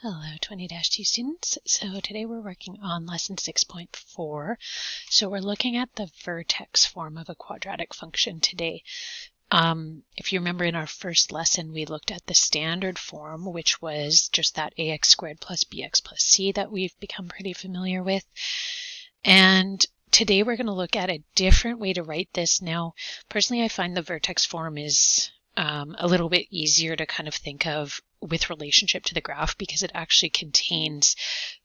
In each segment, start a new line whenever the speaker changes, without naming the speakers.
Hello 20-2 students. So today we're working on lesson 6.4. So we're looking at the vertex form of a quadratic function today. If you remember in our first lesson we looked at the standard form, which was just that ax squared plus bx plus c that we've become pretty familiar with. And today we're going to look at a different way to write this. Now, personally I find the vertex form is a little bit easier to kind of think of with relationship to the graph because it actually contains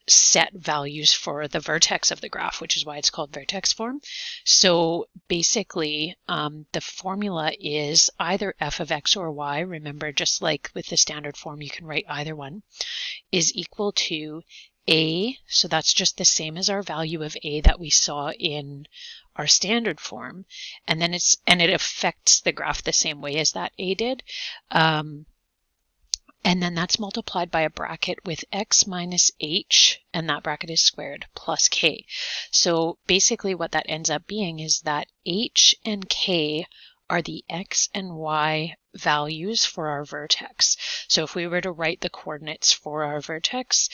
set values for the vertex of the graph, which is why it's called vertex form. So basically, the formula is either f of x or y. Remember, just like with the standard form, you can write either one, is equal to a, so that's just the same as our value of a that we saw in our standard form, and then it affects the graph the same way as that a did. And then that's multiplied by a bracket with x minus h, and that bracket is squared, plus k. So basically what that ends up being is that h and k are the x and y values for our vertex. So if we were to write the coordinates for our vertex,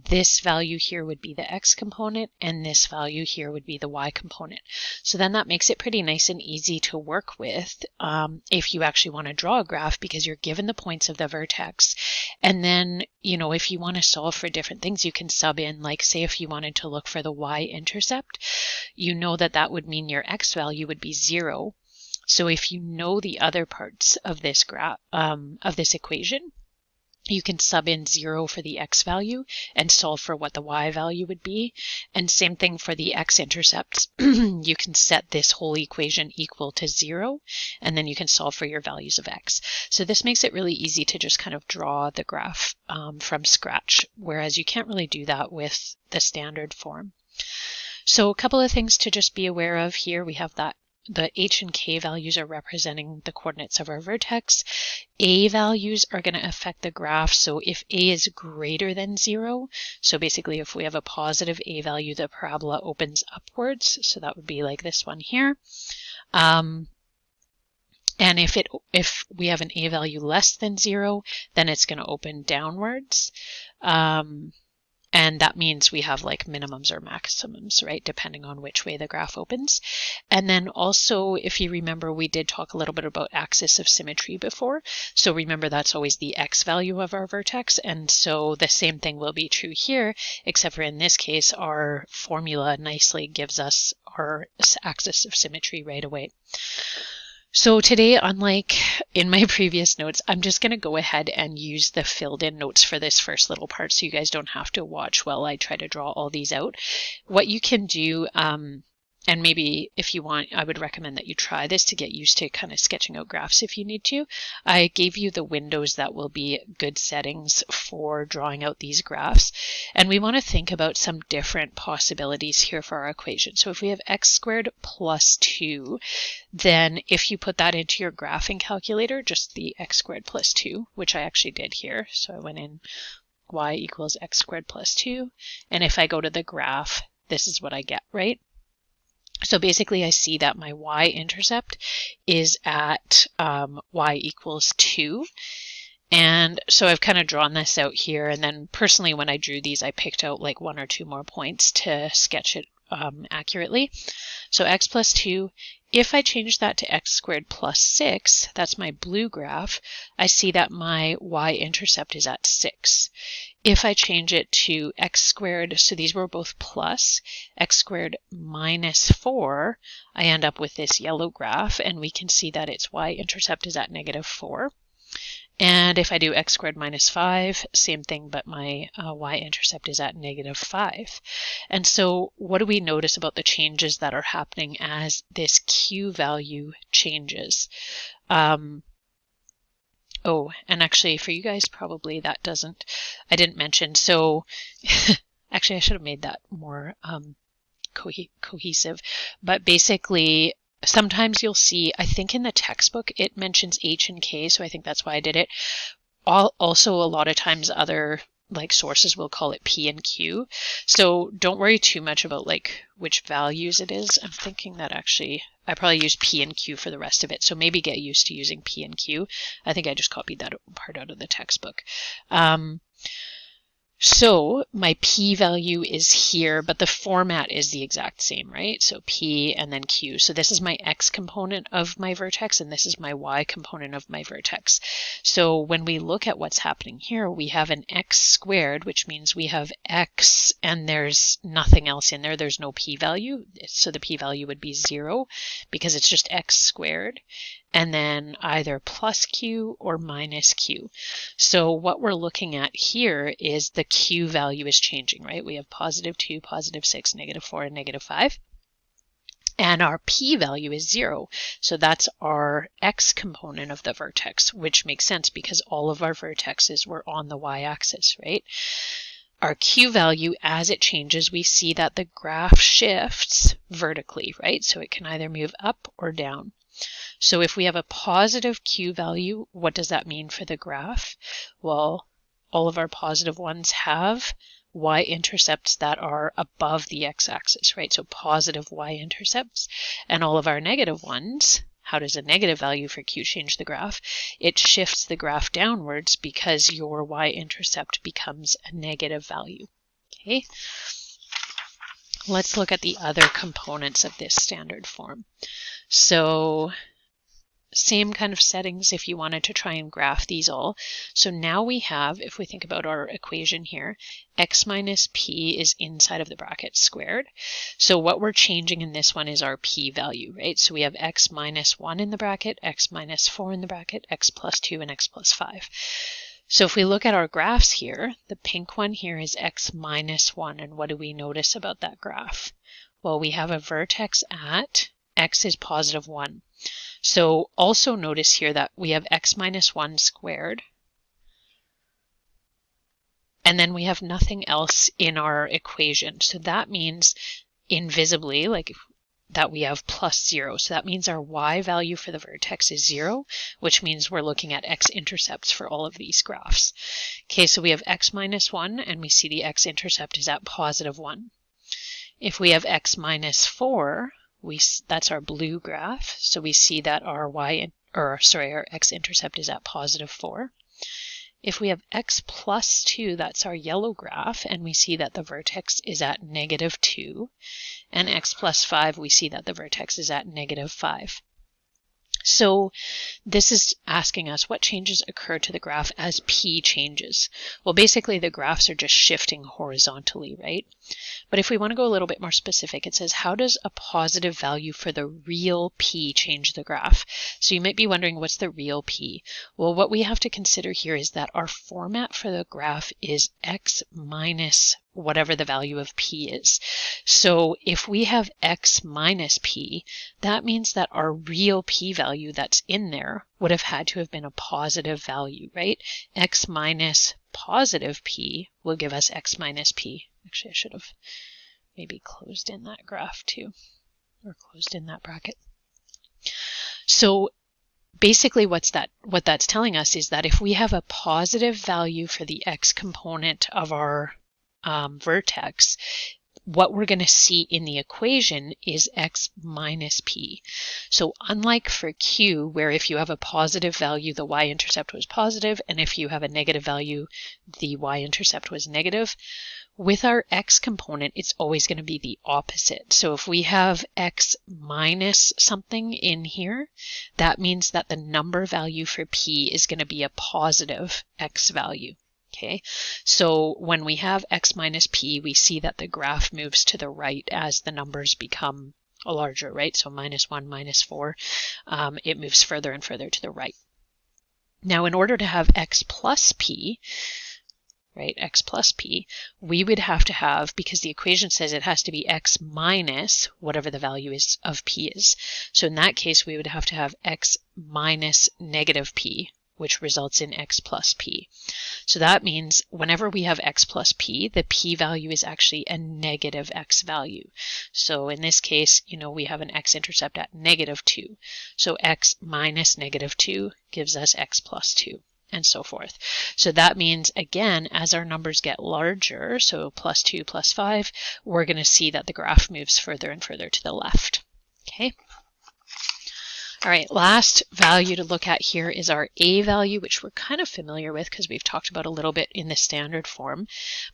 this value here would be the x component and this value here would be the y component. So then that makes it pretty nice and easy to work with if you actually want to draw a graph, because you're given the points of the vertex. And then, you know, if you want to solve for different things, you can sub in, like say if you wanted to look for the y-intercept, you know that that would mean your x value would be 0. So if you know the other parts of this graph, of this equation, you can sub in 0 for the x value and solve for what the y value would be. And same thing for the x-intercepts. You can set this whole equation equal to 0, and then you can solve for your values of x. So this makes it really easy to just kind of draw the graph from scratch, whereas you can't really do that with the standard form. So a couple of things to just be aware of here. We have that the h and k values are representing the coordinates of our vertex. A values are going to affect the graph. So if a is greater than 0, so basically if we have a positive a value, the parabola opens upwards. So that would be like this one here. And if we have an a value less than 0, then it's going to open downwards. And that means we have like minimums or maximums, right, depending on which way the graph opens. And then also, if you remember, we did talk a little bit about axis of symmetry before. So remember, that's always the x value of our vertex. And so the same thing will be true here, except for in this case, our formula nicely gives us our axis of symmetry right away. So today, unlike in my previous notes, I'm just going to go ahead and use the filled in notes for this first little part so you guys don't have to watch while I try to draw all these out. What you can do, and maybe if you want, I would recommend that you try this to get used to kind of sketching out graphs if you need to. I gave you the windows that will be good settings for drawing out these graphs. And we want to think about some different possibilities here for our equation. So if we have x squared plus 2, then if you put that into your graphing calculator, just the x squared plus 2, which I actually did here. So I went in y equals x squared plus 2. And if I go to the graph, this is what I get, right? So basically I see that my y-intercept is at y equals 2. And so I've kind of drawn this out here. And then personally, when I drew these, I picked out like 1 or 2 more points to sketch it accurately. So x plus 2, if I change that to x squared plus 6, that's my blue graph, I see that my y-intercept is at 6. If I change it to x squared, so these were both plus, x squared minus 4, I end up with this yellow graph, and we can see that its y-intercept is at negative 4. And if I do x squared minus 5, same thing, but my y-intercept is at negative 5. And so what do we notice about the changes that are happening as this q value changes? Oh, and actually for you guys, probably I didn't mention. So actually I should have made that more cohesive, but basically sometimes you'll see, I think in the textbook, it mentions h and k, so I think that's why I did it. Also, a lot of times other like sources will call it p and q. So don't worry too much about like which values it is. I'm thinking that actually I probably use p and q for the rest of it. So maybe get used to using p and q. I think I just copied that part out of the textbook. So my p-value is here, but the format is the exact same, right? So p and then q. So this is my x component of my vertex, and this is my y component of my vertex. So when we look at what's happening here, we have an x squared, which means we have x and there's nothing else in there. There's no p-value. So the p-value would be 0 because it's just x squared, and then either plus q or minus q. So what we're looking at here is the q value is changing, right? We have positive 2, positive 6, negative 4, and negative 5. And our p value is 0. So that's our x component of the vertex, which makes sense because all of our vertexes were on the y-axis, right? Our q value, as it changes, we see that the graph shifts vertically, right? So it can either move up or down. So if we have a positive q value, what does that mean for the graph? Well, all of our positive ones have y-intercepts that are above the x-axis, right? So positive y-intercepts. And all of our negative ones, how does a negative value for q change the graph? It shifts the graph downwards because your y-intercept becomes a negative value. Okay. Let's look at the other components of this standard form. So same kind of settings if you wanted to try and graph these all. So now we have, if we think about our equation here, x minus p is inside of the bracket squared. So what we're changing in this one is our p value, right? So we have x minus 1 in the bracket, x minus 4 in the bracket, x plus 2, and x plus 5. So if we look at our graphs here, the pink one here is x minus 1. And what do we notice about that graph? Well, we have a vertex at x is positive 1. So also notice here that we have x minus 1 squared, and then we have nothing else in our equation. So that means invisibly, like that we have plus 0. So that means our y value for the vertex is 0, which means we're looking at x-intercepts for all of these graphs. Okay, so we have x minus 1, and we see the x-intercept is at positive 1. If we have x minus 4, that's our blue graph, so we see that our our x-intercept is at positive 4. If we have x plus 2, that's our yellow graph, and we see that the vertex is at negative 2. And x plus 5, we see that the vertex is at negative 5. So this is asking us what changes occur to the graph as p changes. Well, basically the graphs are just shifting horizontally, right? But if we want to go a little bit more specific, it says, how does a positive value for the real p change the graph? So you might be wondering, what's the real p? Well, what we have to consider here is that our format for the graph is x minus whatever the value of p is. So if we have x minus p, that means that our real p value that's in there would have had to have been a positive value, right? X minus positive p will give us x minus p. Actually, I should have maybe closed in that graph too, or closed in that bracket. So basically what that's telling us is that if we have a positive value for the x component of our vertex, what we're going to see in the equation is x minus p. So unlike for q, where if you have a positive value, the y-intercept was positive, and if you have a negative value, the y-intercept was negative, with our x component, it's always going to be the opposite. So if we have x minus something in here, that means that the number value for p is going to be a positive x value. Okay, so when we have x minus p, we see that the graph moves to the right as the numbers become larger, right? So minus 1, minus 4, it moves further and further to the right. Now, in order to have x plus p, right, x plus p, we would have to have, because the equation says it has to be x minus whatever the value is of p is. So in that case, we would have to have x minus negative p, which results in x plus p. So that means whenever we have x plus p, the p value is actually a negative x value. So in this case, we have an x-intercept at negative 2. So x minus negative 2 gives us x plus 2, and so forth. So that means, again, as our numbers get larger, so plus 2, plus 5, we're going to see that the graph moves further and further to the left. Okay. All right, last value to look at here is our A value, which we're kind of familiar with because we've talked about a little bit in the standard form.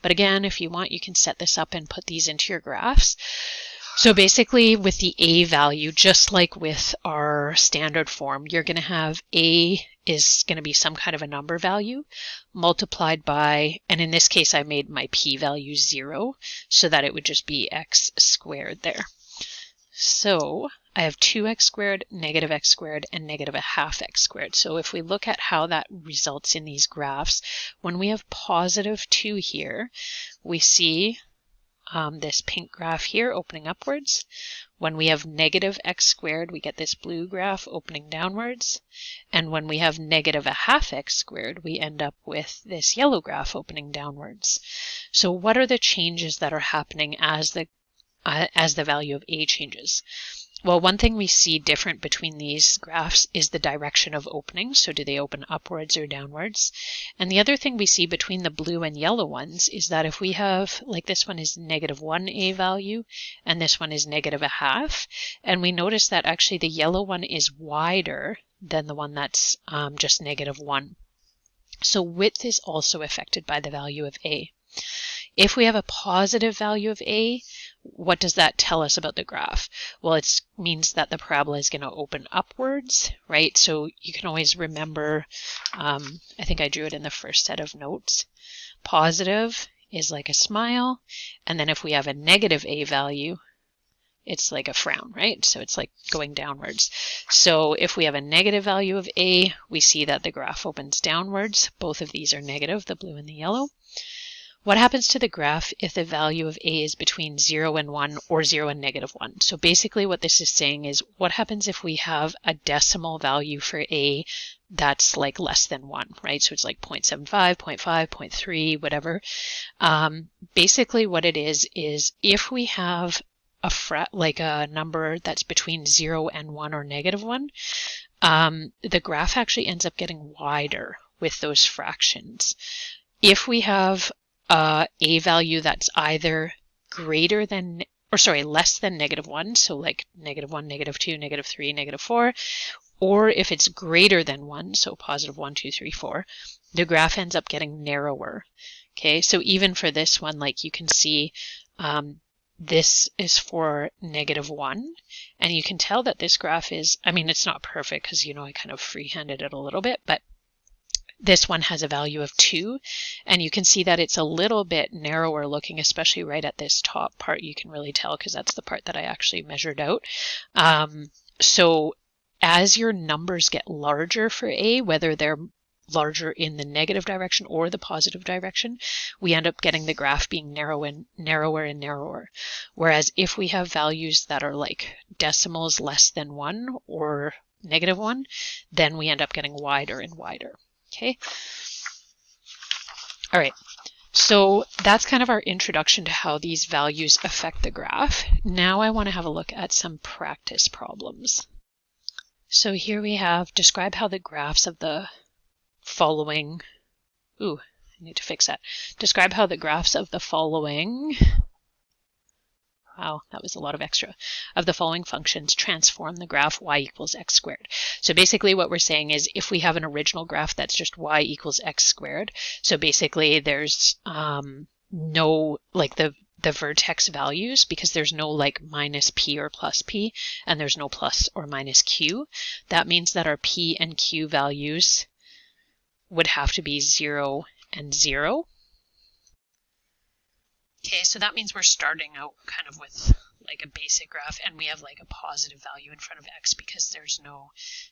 But again, if you want, you can set this up and put these into your graphs. So basically with the A value, just like with our standard form, you're going to have A is going to be some kind of a number value multiplied by, and in this case I made my P value 0 so that it would just be x squared there. So I have 2x squared, negative x squared, and negative a half x squared. So if we look at how that results in these graphs, when we have positive 2 here, we see this pink graph here opening upwards. When we have negative x squared, we get this blue graph opening downwards. And when we have negative a half x squared, we end up with this yellow graph opening downwards. So what are the changes that are happening as the value of A changes? Well, one thing we see different between these graphs is the direction of opening. So do they open upwards or downwards? And the other thing we see between the blue and yellow ones is that if we have, like this one is negative 1 A value, and this one is negative a half, and we notice that actually the yellow one is wider than the one that's just negative 1. So width is also affected by the value of A. If we have a positive value of A, what does that tell us about the graph? Well, it means that the parabola is going to open upwards, right? So you can always remember, I think I drew it in the first set of notes. Positive is like a smile, and then if we have a negative A value, it's like a frown, right? So it's like going downwards. So if we have a negative value of A, we see that the graph opens downwards. Both of these are negative, the blue and the yellow. What happens to the graph if the value of A is between 0 and 1 or 0 and negative 1? So basically what this is saying is what happens if we have a decimal value for A that's like less than 1, right? So it's like 0.75, 0.5, 0.3, whatever. Basically what it is if we have like a number that's between 0 and 1 or negative 1, the graph actually ends up getting wider with those fractions. If we have A value that's either greater than, or sorry, less than negative 1, so like negative 1, negative 2, negative 3, negative 4, or if it's greater than 1, so positive 1, 2, 3, 4, the graph ends up getting narrower. Okay, so even for this one, like you can see, this is for negative 1, and you can tell that this graph is, I mean, it's not perfect because, you know, I kind of freehanded it a little bit, but this one has a value of 2, and you can see that it's a little bit narrower looking, especially right at this top part. You can really tell because that's the part that I actually measured out. So as your numbers get larger for A, whether they're larger in the negative direction or the positive direction, we end up getting the graph being narrower and narrower. Whereas if we have values that are like decimals less than 1 or negative 1, then we end up getting wider and wider. Okay. All right. So that's kind of our introduction to how these values affect the graph. Now I want to have a look at some practice problems. So here we have, describe how the graphs of the following, I need to fix that. Describe how the graphs of the following, wow, that was a lot of extra, of the following functions transform the graph y equals x squared. So basically what we're saying is if we have an original graph that's just y equals x squared, so basically there's no, like the vertex values, because there's no like minus p or plus p, and there's no plus or minus q, that means that our p and q values would have to be 0 and 0. Okay, so that means we're starting out kind of with like a basic graph, and we have like a positive value in front of x because there's no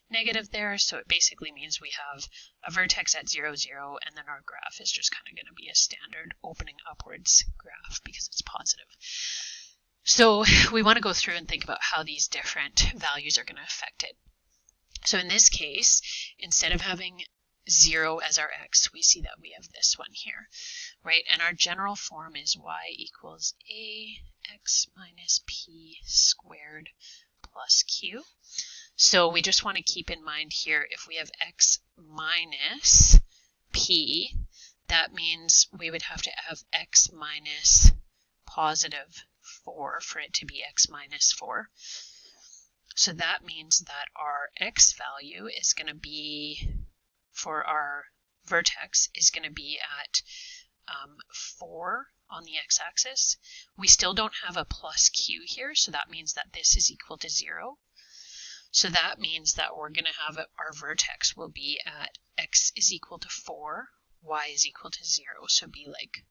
negative there. So it basically means we have a vertex at 0, 0, and then our graph is just kind of going to be a standard opening upwards graph because it's positive. So we want to go through and think about how these different values are going to affect it. So in this case, instead of having 0 as our x, we see that we have this one here, right? And our general form is y equals ax minus p squared plus q. So we just want to keep in mind here, if we have x minus p, that means we would have to have x minus positive 4 for it to be x minus 4. So that means that our x value is going to be, for our vertex, is going to be at 4 on the x-axis. We still don't have a plus q here, so that means that this is equal to 0. So that means that we're going to have our vertex will be at x is equal to 4, y is equal to 0. So be like,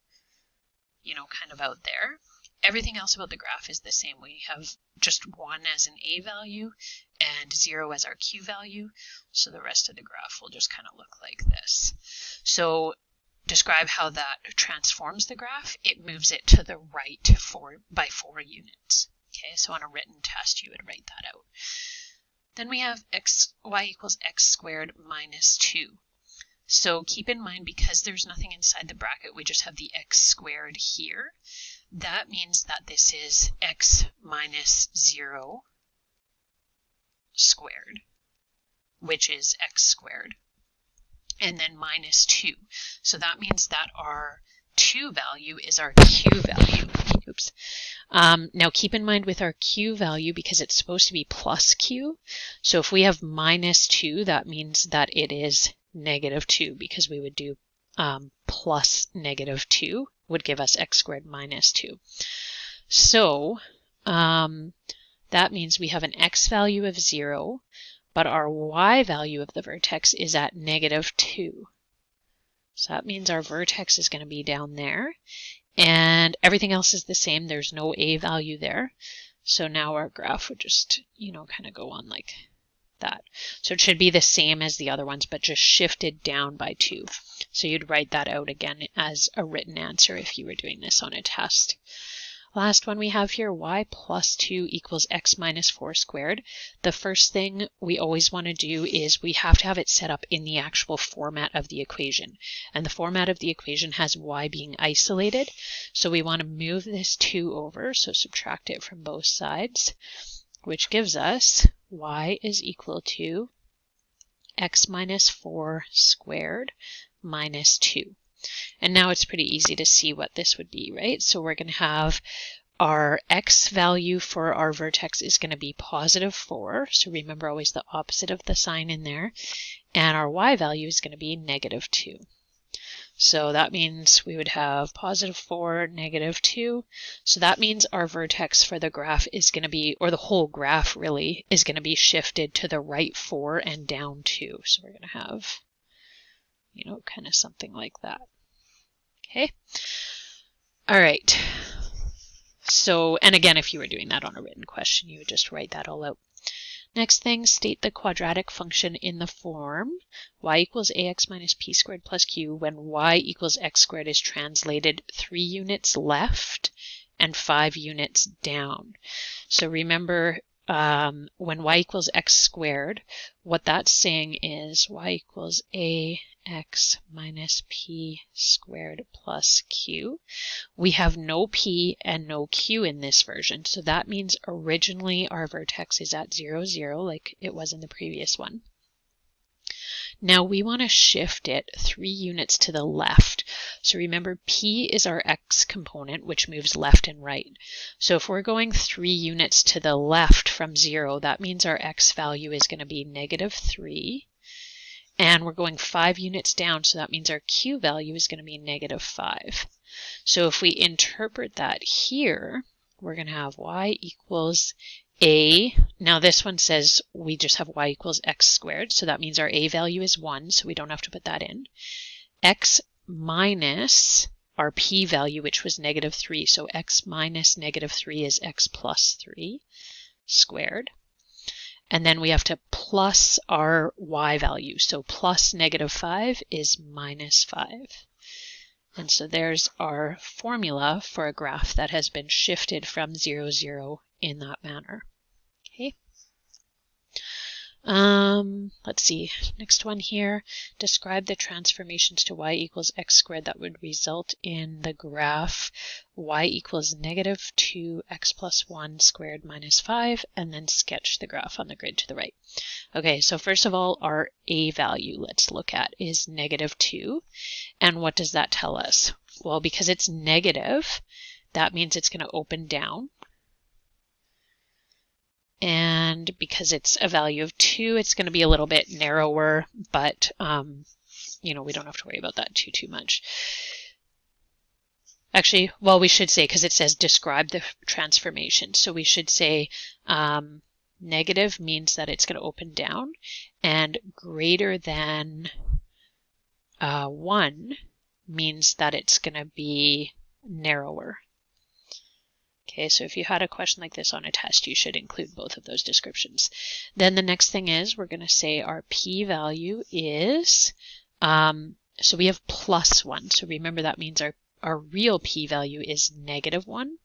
kind of out there. Everything else about the graph is the same. We have just 1 as an a value and 0 as our q value. So the rest of the graph will just kind of look like this. So describe how that transforms the graph. It moves it to the right by 4 units. Okay, so on a written test, you would write that out. Then we have y equals x squared minus 2. So keep in mind, because there's nothing inside the bracket, we just have the x squared here. That means that this is x minus 0 squared, which is x squared, and then minus 2. So that means that our 2 value is our q value. Oops. Now keep in mind with our q value, because it's supposed to be plus q, so if we have minus 2, that means that it is negative 2, because we would do plus negative 2 would give us x squared minus 2. So that means we have an x value of 0, but our y value of the vertex is at negative 2. So that means our vertex is going to be down there, and everything else is the same. There's no a value there. So now our graph would just, kind of go on like that. So it should be the same as the other ones, but just shifted down by 2. So you'd write that out again as a written answer if you were doing this on a test. Last one we have here, y plus 2 equals x minus 4 squared. The first thing we always want to do is we have to have it set up in the actual format of the equation. And the format of the equation has y being isolated. So we want to move this 2 over, so subtract it from both sides, which gives us y is equal to x minus 4 squared minus 2. And now it's pretty easy to see what this would be, right? So we're going to have our x value for our vertex is going to be positive 4. So remember always the opposite of the sign in there. And our y value is going to be negative 2. So that means we would have positive 4, negative 2. So that means our vertex for the graph is going to be, or the whole graph really, is going to be shifted to the right 4 and down 2. So we're going to have, kind of something like that. Okay. All right. So, and again, if you were doing that on a written question, you would just write that all out. Next thing, state the quadratic function in the form y equals ax minus p squared plus q when y equals x squared is translated 3 units left and 5 units down. So remember, when y equals x squared, what that's saying is y equals ax minus p squared plus q. We have no p and no q in this version, so that means originally our vertex is at 0, 0, like it was in the previous one. Now we want to shift it 3 units to the left. So remember, p is our x component, which moves left and right. So if we're going 3 units to the left from 0, that means our x value is going to be negative 3. And we're going 5 units down, so that means our q value is going to be negative 5. So if we interpret that here, we're going to have y equals a. Now this one says we just have y equals x squared, so that means our a value is 1, so we don't have to put that in. X minus our p value, which was negative 3, so x minus negative 3 is x plus 3 squared. And then we have to plus our y value. So plus negative 5 is minus 5. And so there's our formula for a graph that has been shifted from 0, 0 in that manner. Okay. Let's see, next one here. Describe the transformations to y equals x squared that would result in the graph y equals negative 2x plus 1 squared minus 5, and then sketch the graph on the grid to the right. Okay, so first of all, our a value, let's look at, is negative 2. And what does that tell us? Well, because it's negative, that means it's going to open down. And because it's a value of 2, it's going to be a little bit narrower, but you know, we don't have to worry about that too much. Actually, well, we should say, because it says describe the transformation, so we should say negative means that it's going to open down, and greater than 1 means that it's going to be narrower. Okay, so if you had a question like this on a test, you should include both of those descriptions. Then the next thing is we're going to say our p-value is, so we have +1. So remember that means our real p-value is -1.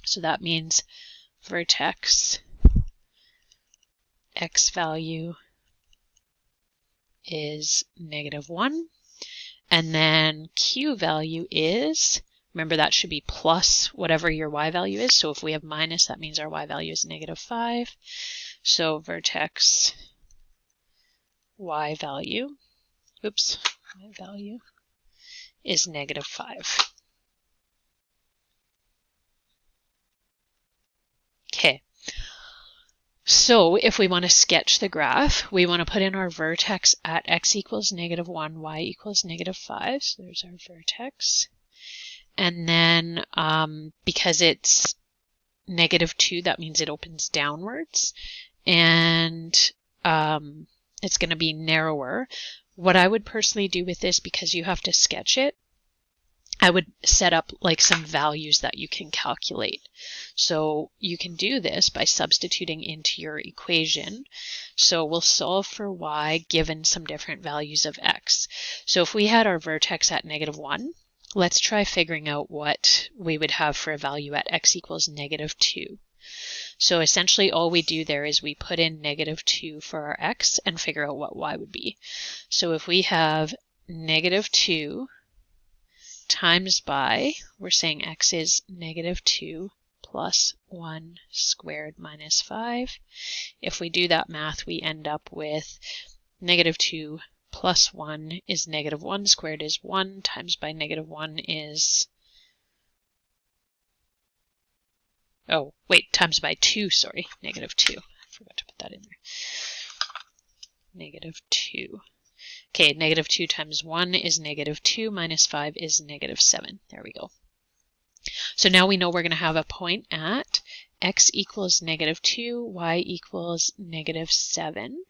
So that means vertex x value is -1. And then q value is, remember that should be plus whatever your y value is. So if we have minus, that means our y value is -5. So vertex y value, oops, y value is -5. Okay. So if we want to sketch the graph, we want to put in our vertex at x equals -1, y equals -5. So there's our vertex. And then because it's -2, that means it opens downwards. And it's going to be narrower. What I would personally do with this, because you have to sketch it, I would set up like some values that you can calculate. So you can do this by substituting into your equation. So we'll solve for y given some different values of x. So if we had our vertex at -1, let's try figuring out what we would have for a value at x equals -2. So essentially all we do there is we put in -2 for our x and figure out what y would be. So if we have -2 times by, we're saying x is -2 plus 1 squared minus 5. If we do that math, we end up with -2 plus 1 is -1 squared is 1 times by -1 is, oh wait, times by 2, sorry, -2. I forgot to put that in there. -2. Okay, -2 times 1 is -2 minus 5 is -7. There we go. So now we know we're going to have a point at x equals -2, y equals -7.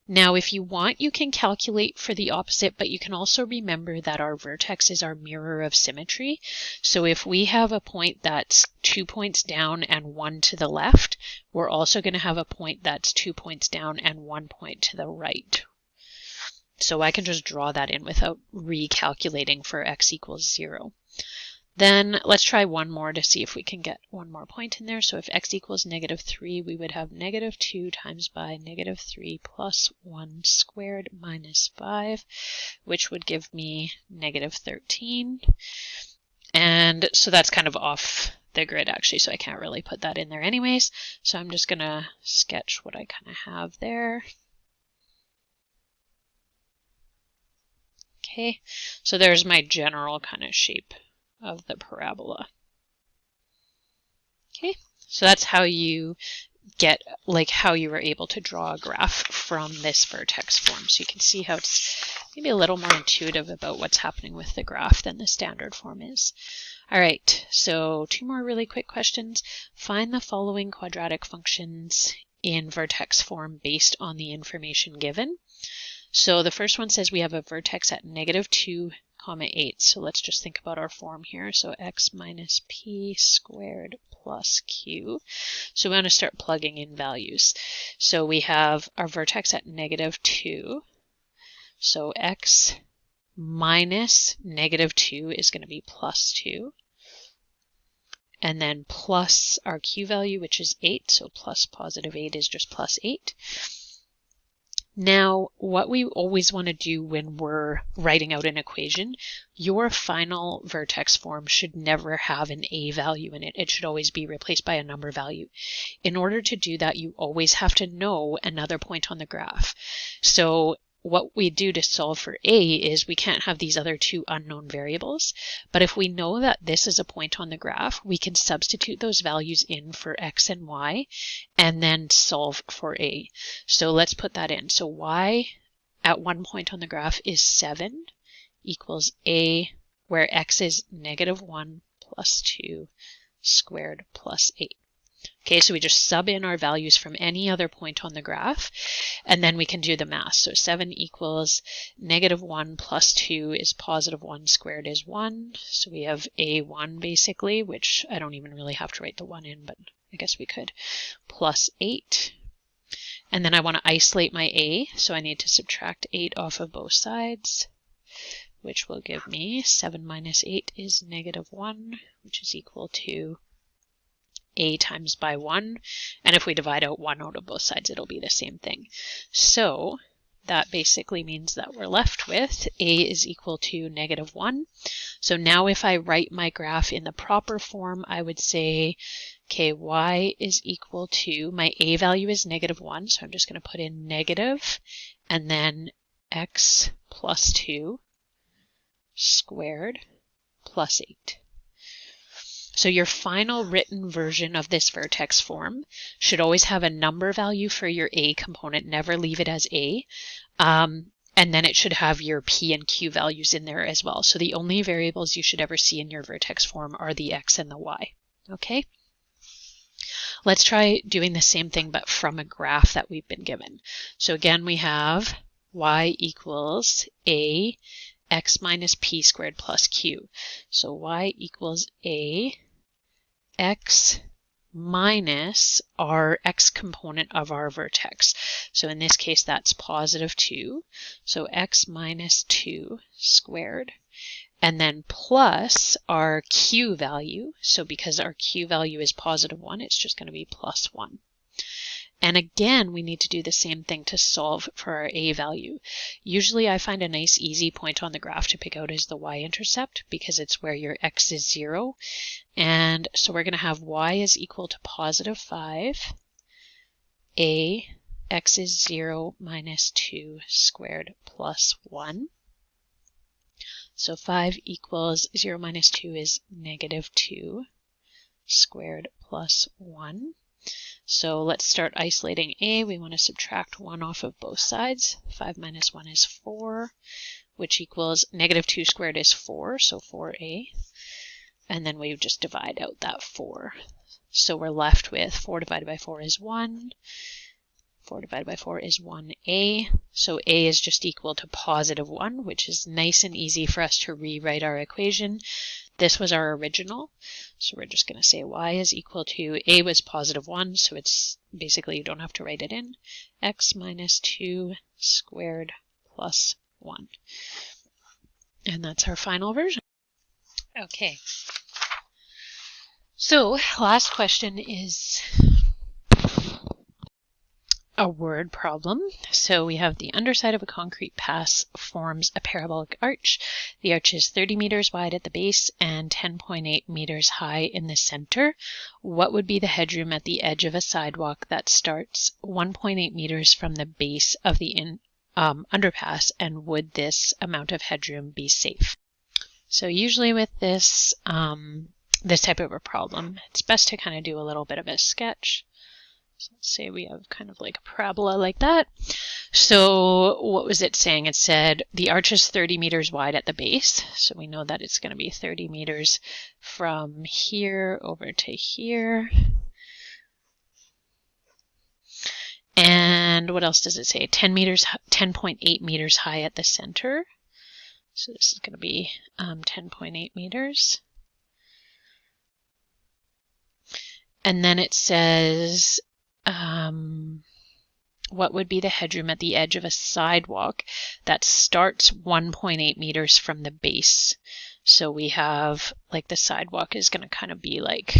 Now, if you want, you can calculate for the opposite, but you can also remember that our vertex is our mirror of symmetry. So if we have a point that's 2 points down and 1 to the left, we're also going to have a point that's 2 points down and 1 point to the right. So I can just draw that in without recalculating for x equals 0. Then let's try one more to see if we can get one more point in there. So if x equals -3, we would have -2 times by -3 plus 1 squared minus 5, which would give me -13. And so that's kind of off the grid actually, so I can't really put that in there anyways. So I'm just going to sketch what I kind of have there. Okay, so there's my general kind of shape of the parabola. Okay, so that's how you get, like, how you were able to draw a graph from this vertex form. So you can see how it's maybe a little more intuitive about what's happening with the graph than the standard form is. All right, so 2 more really quick questions. Find the following quadratic functions in vertex form based on the information given. So the first one says we have a vertex at -2, 8. So let's just think about our form here. So x minus p squared plus q. So we want to start plugging in values. So we have our vertex at -2. So x minus -2 is going to be plus 2. And then plus our q value, which is 8. So plus +8 is just plus 8. Now, what we always want to do when we're writing out an equation, your final vertex form should never have an a value in it. It should always be replaced by a number value. In order to do that, you always have to know another point on the graph. So what we do to solve for a is we can't have these other two unknown variables, but if we know that this is a point on the graph, we can substitute those values in for x and y and then solve for a. So let's put that in. So y at one point on the graph is 7 equals a, where x is -1 plus 2 squared plus 8. Okay, so we just sub in our values from any other point on the graph, and then we can do the math. So 7 equals -1 plus 2 is +1 squared is 1. So we have a1 basically, which I don't even really have to write the 1 in, but I guess we could, plus 8. And then I want to isolate my a, so I need to subtract 8 off of both sides, which will give me 7 minus 8 is -1, which is equal to a times by 1, and if we divide out 1 out of both sides, it'll be the same thing. So that basically means that we're left with a is equal to -1. So now if I write my graph in the proper form, I would say, okay, y is equal to, my a value is -1, so I'm just going to put in negative, and then x plus 2 squared plus 8. So your final written version of this vertex form should always have a number value for your a component, never leave it as a, and then it should have your p and q values in there as well. So the only variables you should ever see in your vertex form are the x and the y. Okay? Let's try doing the same thing but from a graph that we've been given. So again, we have y equals a x minus p squared plus q. So y equals a x minus our x component of our vertex. So in this case, that's +2. So x minus 2 squared. And then plus our q value. So because our q value is +1, it's just going to be +1. And again, we need to do the same thing to solve for our a value. Usually I find a nice easy point on the graph to pick out is the y-intercept because it's where your x is 0. And so we're going to have y is equal to +5, a x is 0 minus 2 squared plus 1. So 5 equals 0 minus 2 is -2 squared plus 1. So let's start isolating a. We want to subtract 1 off of both sides. 5 minus 1 is 4, which equals -2 squared is 4, so 4a. And then we just divide out that 4. So we're left with 4 divided by 4 is 1. 4 divided by 4 is 1a. So a is just equal to +1, which is nice and easy for us to rewrite our equation. This was our original, so we're just going to say y is equal to, a was +1, so it's basically, you don't have to write it in, x minus 2 squared plus 1. And that's our final version. Okay. So last question is a word problem. So we have the underside of a concrete pass forms a parabolic arch. The arch is 30 meters wide at the base and 10.8 meters high in the center. What would be the headroom at the edge of a sidewalk that starts 1.8 meters from the base of the underpass, and would this amount of headroom be safe? So usually with this, this type of a problem, it's best to kind of do a little bit of a sketch. So let's say we have kind of like a parabola like that. So what was it saying? It said the arch is 30 meters wide at the base. So we know that it's going to be 30 meters from here over to here. And what else does it say? 10.8 meters high at the center. So this is going to be 10.8 meters. And then it says, what would be the headroom at the edge of a sidewalk that starts 1.8 meters from the base? So we have, like, the sidewalk is going to kind of be like,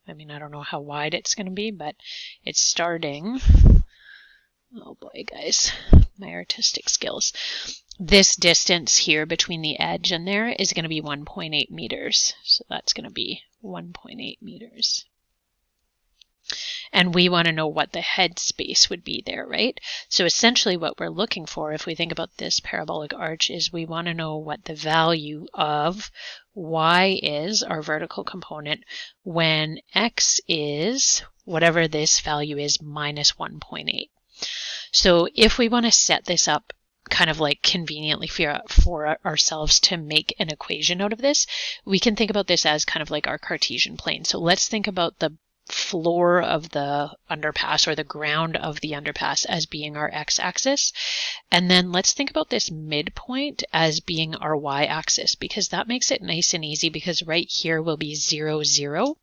I mean, I don't know how wide it's going to be, but it's starting, oh boy, guys, my artistic skills. This distance here between the edge and there is going to be 1.8 meters. So that's going to be 1.8 meters. And we want to know what the head space would be there, right? So essentially what we're looking for, if we think about this parabolic arch, is we want to know what the value of y is, our vertical component, when x is whatever this value is minus 1.8. So if we want to set this up kind of like conveniently for ourselves to make an equation out of this, we can think about this as kind of like our Cartesian plane. So let's think about the floor of the underpass or the ground of the underpass as being our x-axis. And then let's think about this midpoint as being our y-axis, because that makes it nice and easy, because right here will be 0, 0.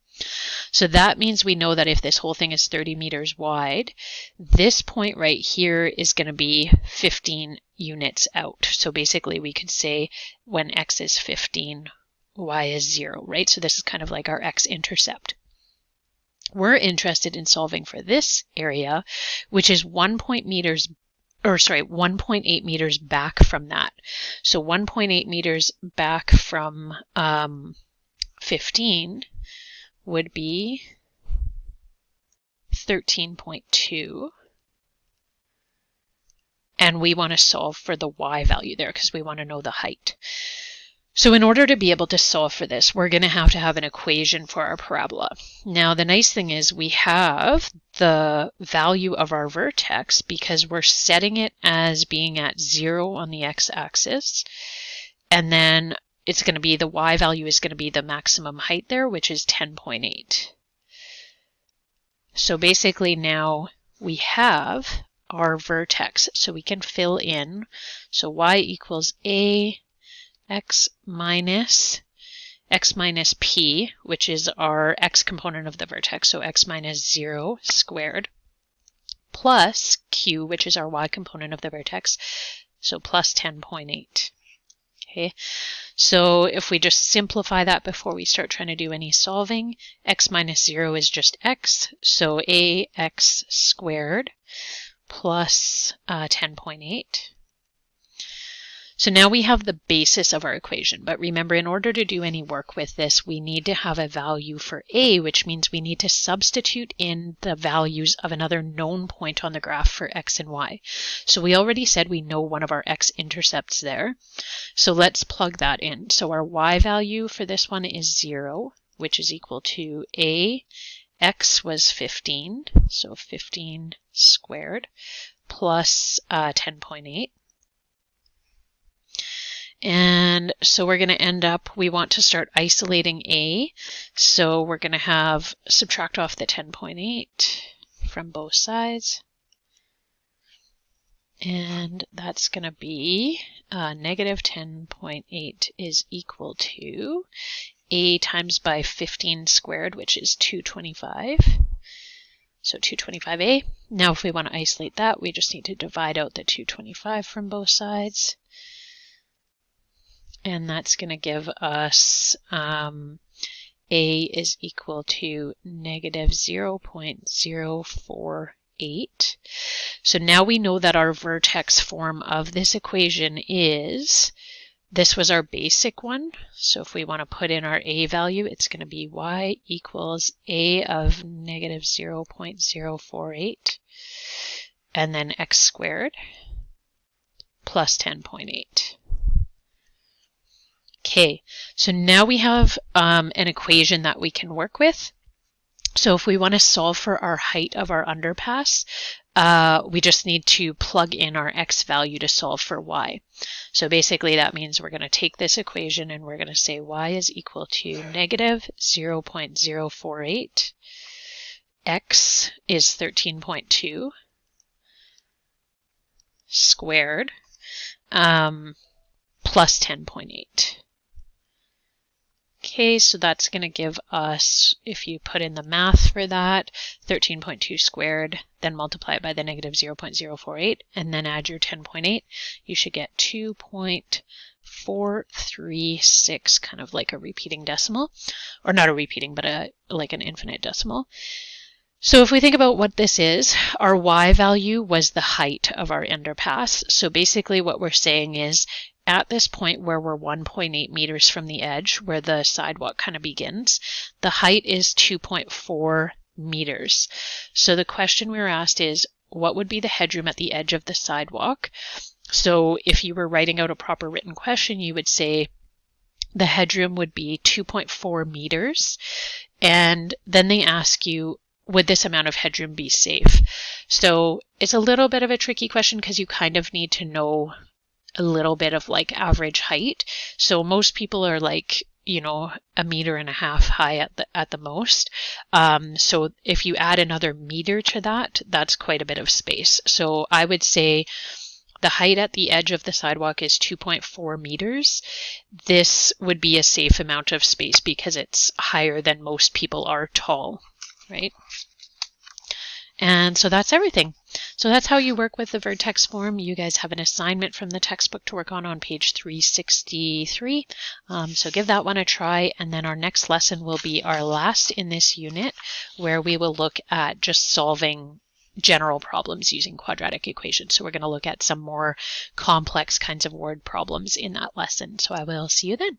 So that means we know that if this whole thing is 30 meters wide, this point right here is going to be 15 units out. So basically we could say when x is 15, y is 0, right? So this is kind of like our x-intercept. We're interested in solving for this area, which is 1.8 meters back from that. So 1.8 meters back from 15 would be 13.2. And we want to solve for the y value there because we want to know the height. So in order to be able to solve for this, we're going to have an equation for our parabola. Now, the nice thing is we have the value of our vertex because we're setting it as being at 0 on the x-axis. And then it's going to be the y value is going to be the maximum height there, which is 10.8. So basically now we have our vertex, so we can fill in. So y equals a x minus p, which is our x component of the vertex, so x minus 0 squared, plus q, which is our y component of the vertex, so plus 10.8. Okay, so if we just simplify that before we start trying to do any solving, x minus 0 is just x, so ax squared plus 10.8. So now we have the basis of our equation, but remember, in order to do any work with this, we need to have a value for a, which means we need to substitute in the values of another known point on the graph for x and y. So we already said we know one of our x-intercepts there, so let's plug that in. So our y value for this one is 0, which is equal to x was 15, so 15 squared, plus 10.8. And so we're going to end up, we want to start isolating a, so we're going to subtract off the 10.8 from both sides. And that's going to be negative 10.8 is equal to a times by 15 squared, which is 225. So 225a. Now if we want to isolate that, we just need to divide out the 225 from both sides. And that's going to give us a is equal to negative 0.048. So now we know that our vertex form of this equation is, this was our basic one. So if we want to put in our a value, it's going to be y equals a of negative 0.048 and then x squared plus 10.8. Okay, so now we have an equation that we can work with. So if we want to solve for our height of our underpass, we just need to plug in our x value to solve for y. So basically that means we're going to take this equation and we're going to say y is equal to negative 0.048, x is 13.2 squared, plus 10.8. Okay, so that's going to give us, if you put in the math for that, 13.2 squared, then multiply it by the negative 0.048, and then add your 10.8, you should get 2.436, kind of like a repeating decimal, or not a repeating, but like an infinite decimal. So if we think about what this is, our y value was the height of our underpass. So basically what we're saying is, at this point where we're 1.8 meters from the edge, where the sidewalk kind of begins, the height is 2.4 meters. So the question we were asked is, what would be the headroom at the edge of the sidewalk? So if you were writing out a proper written question, you would say the headroom would be 2.4 meters. And then they ask you, would this amount of headroom be safe? So it's a little bit of a tricky question because you kind of need to know a little bit of like average height. So most people are like, you know, 1.5 meters high at the most. So if you add another meter to that, that's quite a bit of space. So I would say the height at the edge of the sidewalk is 2.4 meters. This would be a safe amount of space because it's higher than most people are tall, right? And so that's everything. So that's how you work with the vertex form. You guys have an assignment from the textbook to work on page 363. So give that one a try. And then our next lesson will be our last in this unit, where we will look at just solving general problems using quadratic equations. So we're going to look at some more complex kinds of word problems in that lesson. So I will see you then.